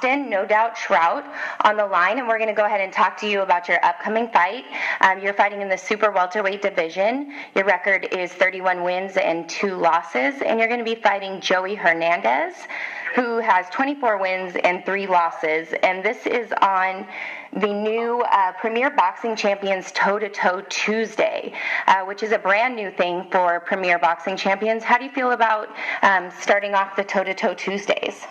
Boston, No Doubt Trout, on the line, and we're going to go ahead and talk to you about your upcoming fight. You're fighting in the super welterweight division. Your record is 31 wins and 2 losses, and you're going to be fighting Joey Hernandez, who has 24 wins and 3 losses, and this is on the new Premier Boxing Champions Toe-to-Toe Tuesday, which is a brand new thing for Premier Boxing Champions. How do you feel about starting off the Toe-to-Toe Tuesdays?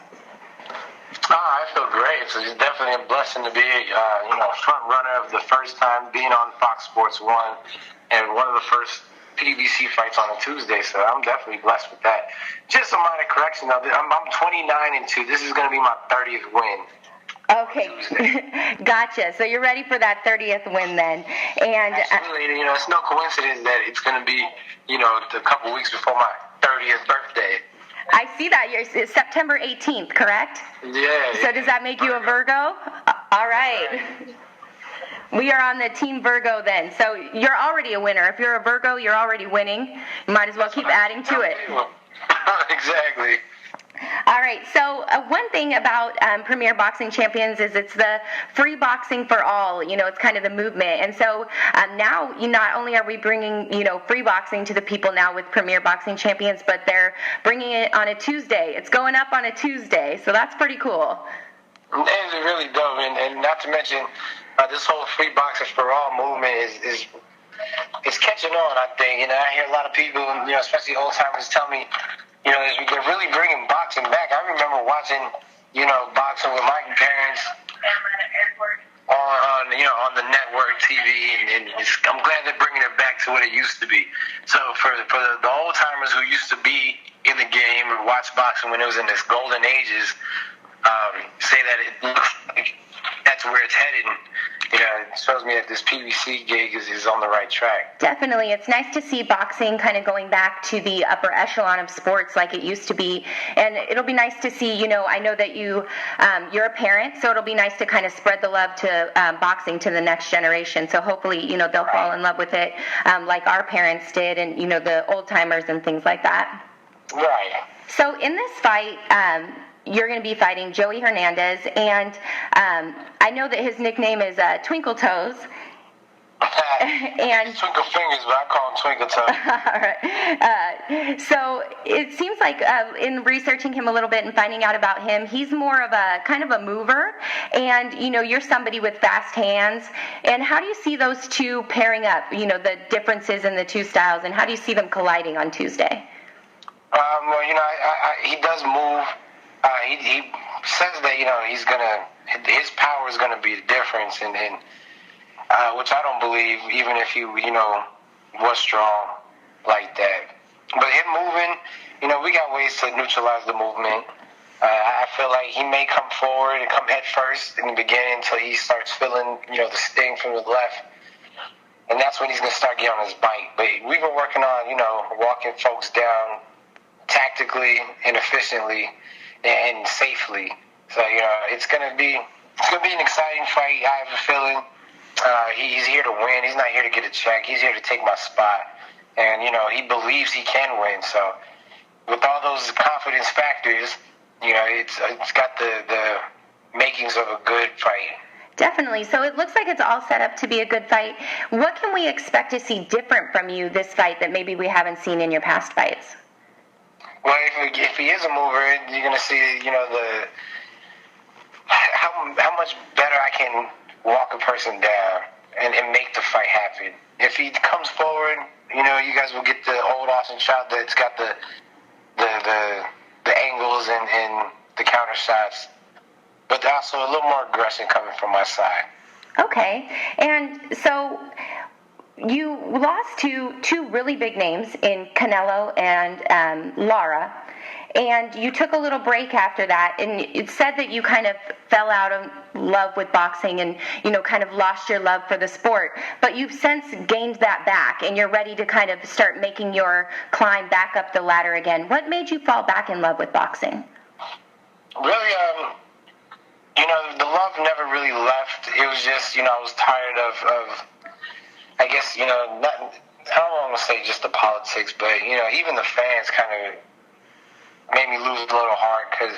I feel great. It's definitely a blessing to be, front runner of the first time being on Fox Sports 1 and one of the first PBC fights on a Tuesday, so I'm definitely blessed with that. Just a minor correction, though. I'm 29-2. This is going to be my 30th win. Okay, gotcha. So you're ready for that 30th win then. And absolutely. It's no coincidence that it's going to be, a couple weeks before my 30th birthday. I see that. It's September 18th, correct? Yeah. So does that make you a Virgo? All right. We are on the Team Virgo then. So you're already a winner. If you're a Virgo, you're already winning. You might as well keep adding to it. Exactly. All right, so one thing about Premier Boxing Champions is it's the free boxing for all. It's kind of the movement. And so now not only are we bringing, free boxing to the people now with Premier Boxing Champions, but they're bringing it on a Tuesday. It's going up on a Tuesday, so that's pretty cool. It's really dope, and not to mention this whole free boxing for all movement is it's catching on, I think. I hear a lot of people, especially old-timers, tell me, they're really bringing boxing back. I remember watching, boxing with my parents on the network TV, and I'm glad they're bringing it back to what it used to be. So for the old timers who used to be in the game or watch boxing when it was in its golden ages, say that it looks like that's where it's headed. It shows me that this PBC gig is on the right track. Definitely. It's nice to see boxing kind of going back to the upper echelon of sports like it used to be. And it'll be nice to see, I know that you're a parent, so it'll be nice to kind of spread the love to boxing to the next generation. So hopefully, they'll fall in love with it like our parents did and, the old timers and things like that. Right. So in this fight, you're going to be fighting Joey Hernandez, and I know that his nickname is Twinkle Toes. And Twinkle Fingers, but I call him Twinkle Toes. All right. So it seems like in researching him a little bit and finding out about him, he's more of a kind of a mover, and you're somebody with fast hands. And how do you see those two pairing up? The differences in the two styles, and how do you see them colliding on Tuesday? He does move. He says that his power is gonna be the difference, and which I don't believe, even if he was strong like that. But him moving, we got ways to neutralize the movement. I feel like he may come forward and come head first in the beginning until he starts feeling the sting from the left, and that's when he's gonna start getting on his bike. But we've been working on walking folks down tactically and efficiently and safely. So it's gonna be an exciting fight. I have a feeling he's here to win. He's not here to get a check. He's here to take my spot, and he believes he can win. So with all those confidence factors, it's got the makings of a good fight. Definitely. So it looks like it's all set up to be a good fight. What can we expect to see different from you this fight that maybe we haven't seen in your past fights? Well, if he is a mover, you're going to see, how much better I can walk a person down and make the fight happen. If he comes forward, you guys will get the old Austin Trout that's got the angles and the counter shots, but also a little more aggression coming from my side. Okay. And so you lost to two really big names in Canelo and Lara, and you took a little break after that, and it said that you kind of fell out of love with boxing and, kind of lost your love for the sport, but you've since gained that back, and you're ready to kind of start making your climb back up the ladder again. What made you fall back in love with boxing? Really, the love never really left. It was just, I was tired of I guess, I don't want to say just the politics, but, even the fans kind of made me lose a little heart because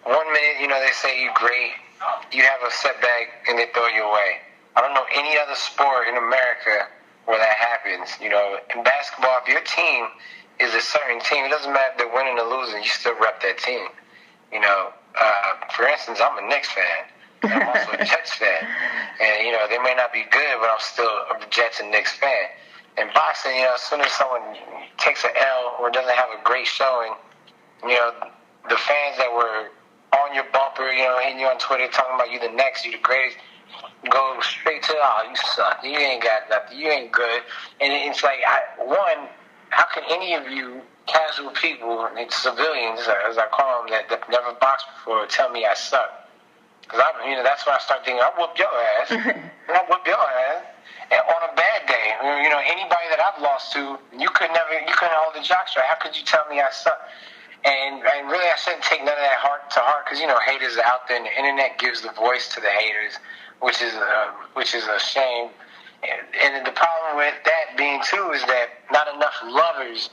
1 minute, they say you're great, you have a setback, and they throw you away. I don't know any other sport in America where that happens. In basketball, if your team is a certain team, it doesn't matter if they're winning or losing, you still rep that team. For instance, I'm a Knicks fan. I'm also a Jets fan. And, they may not be good, but I'm still a Jets and Knicks fan. In boxing, as soon as someone takes an L or doesn't have a great showing, the fans that were on your bumper, hitting you on Twitter, talking about you the next, you the greatest, go straight to, oh, you suck. You ain't got nothing. You ain't good. And it's like, how can any of you casual people, civilians, as I call them, that never boxed before, tell me I suck? Because that's when I start thinking, I'll whoop your ass. I'll whoop your ass. And on a bad day, anybody that I've lost to, you couldn't hold the jockstrap. How could you tell me I suck? And really, I shouldn't take none of that to heart, because haters are out there, and the internet gives the voice to the haters, which is a shame. And the problem with that being too is that not enough lovers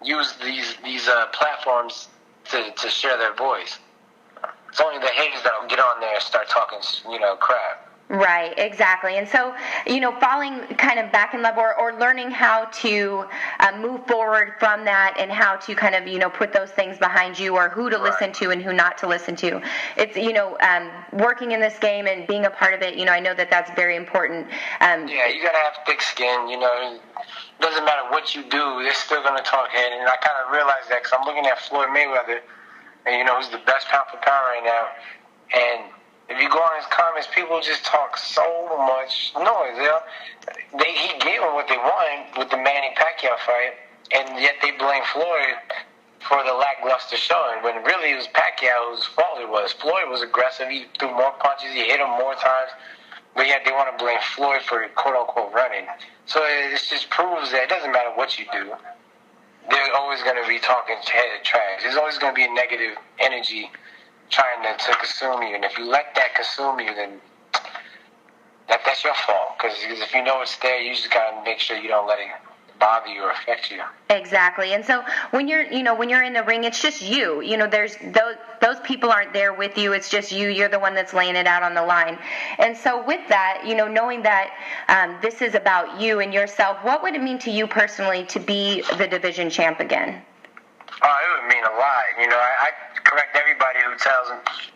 use these platforms to share their voice. It's only the haters that will get on there and start talking, crap. Right, exactly. And so, falling kind of back in love or learning how to move forward from that and how to kind of, put those things behind you, or who to listen to and who not to listen to. It's, working in this game and being a part of it, I know that's very important. Yeah, you got to have thick skin, It doesn't matter what you do, they're still going to talk head. And I kind of realized that because I'm looking at Floyd Mayweather, and, who's the best pound for pound right now. And if you go on his comments, people just talk so much noise. He gave them what they wanted with the Manny Pacquiao fight, and yet they blame Floyd for the lackluster showing, when really it was Pacquiao whose fault it was. Floyd was aggressive. He threw more punches. He hit him more times. But yet they want to blame Floyd for quote-unquote running. So it just proves that it doesn't matter what you do. They're always going to be talking head trash. There's always going to be a negative energy trying to consume you. And if you let that consume you, then that's your fault. Because if you know it's there, you just got to make sure you don't let it bother you or affect you. Exactly. And so when you're in the ring, it's just you. There's those people aren't there with you. It's just you. You're the one that's laying it out on the line. And so with that, knowing that this is about you and yourself, what would it mean to you personally to be the division champ again? Oh, it would mean a lot. I correct everybody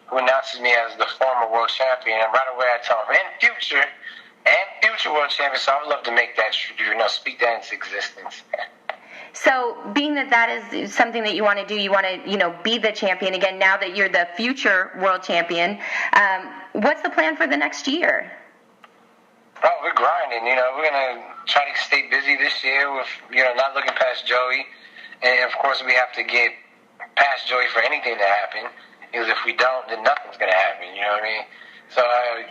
who announces me as the former world champion, and right away I tell them, and future world champion. So I would love to make that true, speak that into existence. So being that is something that you want to do, you want to, be the champion again, now that you're the future world champion, what's the plan for the next year? Oh, we're grinding, we're going to try to stay busy this year with, not looking past Joey. And of course we have to get past Joey for anything to happen, because if we don't, then nothing's going to happen, you know what I mean? So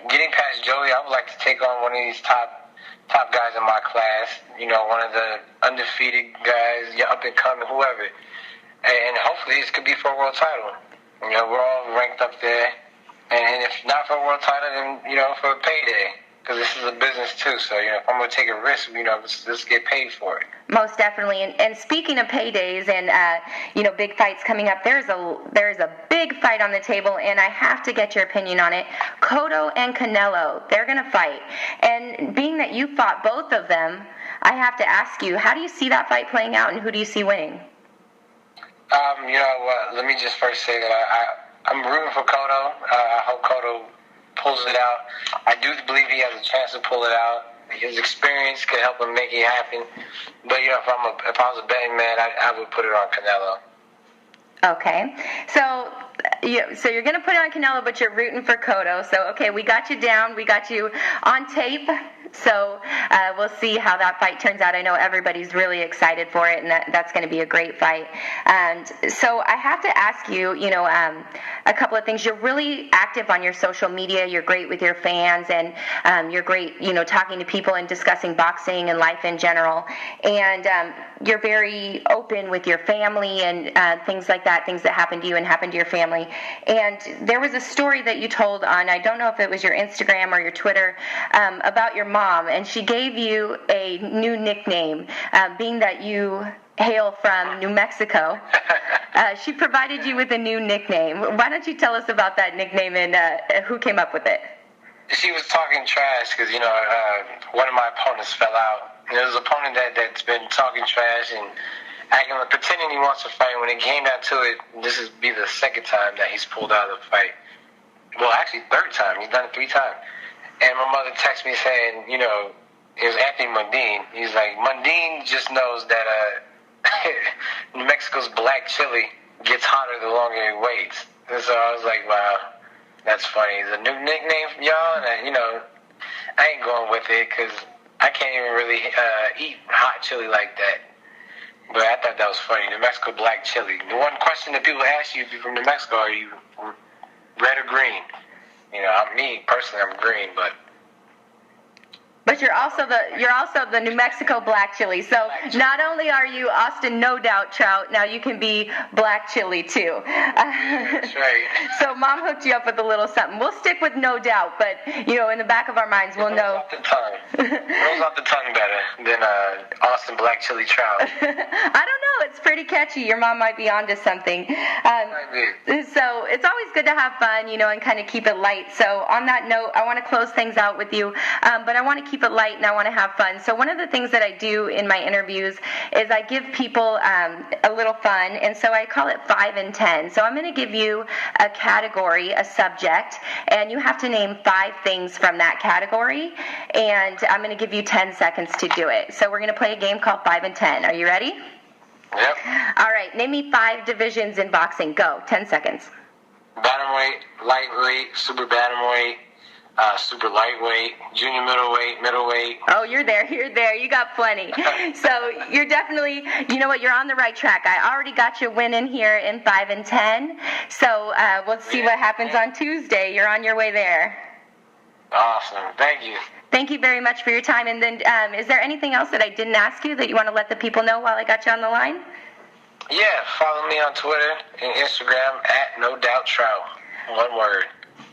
getting past Joey, I would like to take on one of these top guys in my class, one of the undefeated guys, up and coming, whoever. And hopefully this could be for a world title. We're all ranked up there. And if not for a world title, then, for a payday. Because this is a business too. So, if I'm going to take a risk, let's get paid for it. Most definitely. And speaking of paydays and, big fights coming up, there's a big fight on the table, and I have to get your opinion on it. Cotto and Canelo, they're going to fight. And being that you fought both of them, I have to ask you, how do you see that fight playing out, and who do you see winning? Let me just first say that I'm rooting for Cotto. I hope Cotto pulls it out. I do believe he has a chance to pull it out. His experience could help him make it happen. But if I was a betting man, I would put it on Canelo. Okay, so you're going to put it on Canelo, but you're rooting for Cotto. So okay, we got you down. We got you on tape. So we'll see how that fight turns out. I know everybody's really excited for it, and that's going to be a great fight. And so I have to ask you, a couple of things. You're really active on your social media. You're great with your fans, and you're great, talking to people and discussing boxing and life in general. And you're very open with your family and things like that, things that happen to you and happen to your family. And there was a story that you told on, I don't know if it was your Instagram or your Twitter, about your mom, and she gave you a new nickname, being that you hail from New Mexico. She provided you with a new nickname. Why don't you tell us about that nickname and who came up with it? She was talking trash because, one of my opponents fell out. And there was an opponent that's been talking trash and pretending he wants to fight. When it came down to it, this is be the second time that he's pulled out of the fight. Well, actually, third time. He's done it 3 times. And my mother texted me saying, it was Anthony Mundine. He's like, Mundine just knows that New Mexico's black chili gets hotter the longer he waits. And so I was like, wow, that's funny. It's a new nickname from y'all, and I ain't going with it because I can't even really eat hot chili like that. But I thought that was funny. New Mexico black chili. The one question that people ask you if you're from New Mexico, are you red or green? Me personally, I'm green, but you're also the New Mexico black chili. So not only are you Austin No Doubt Trout, now you can be black chili too. That's right. So Mom hooked you up with a little something. We'll stick with No Doubt, but in the back of our minds, we'll know. Rolls off the tongue better than Austin Black Chili Trout. I don't know. It's pretty catchy. Your mom might be onto something. So it's always good to have fun, and kind of keep it light. So on that note, I want to close things out with you, but I want to keep it light and I want to have fun. So one of the things that I do in my interviews is I give people a little fun, and so I call it 5 and 10. So I'm going to give you a category, a subject, and you have to name 5 things from that category, and I'm going to give you 10 seconds to do it. So we're going to play a game called 5 and 10. Are you ready? Yep. All right. Name me 5 divisions in boxing. Go. 10 seconds. Bantamweight, lightweight, super bantamweight, super lightweight, junior middleweight. Oh, you're there. You got plenty. So you're definitely, you're on the right track. I already got you winning here in 5 and 10. So we'll see what happens on Tuesday. You're on your way there. Awesome. Thank you. Thank you very much for your time. And then is there anything else that I didn't ask you that you want to let the people know while I got you on the line? Yeah, follow me on Twitter and Instagram at No Doubt Trout. One word.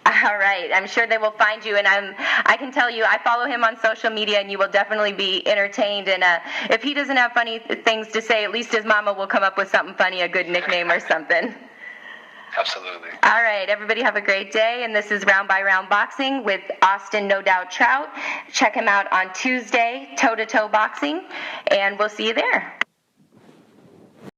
All right. I'm sure they will find you, and I can tell you I follow him on social media, and you will definitely be entertained. And if he doesn't have funny things to say, at least his mama will come up with something funny, a good nickname or something. Absolutely. All right. Everybody have a great day, and this is Round by Round Boxing with Austin No Doubt Trout. Check him out on Tuesday, Toe to Toe Boxing, and we'll see you there.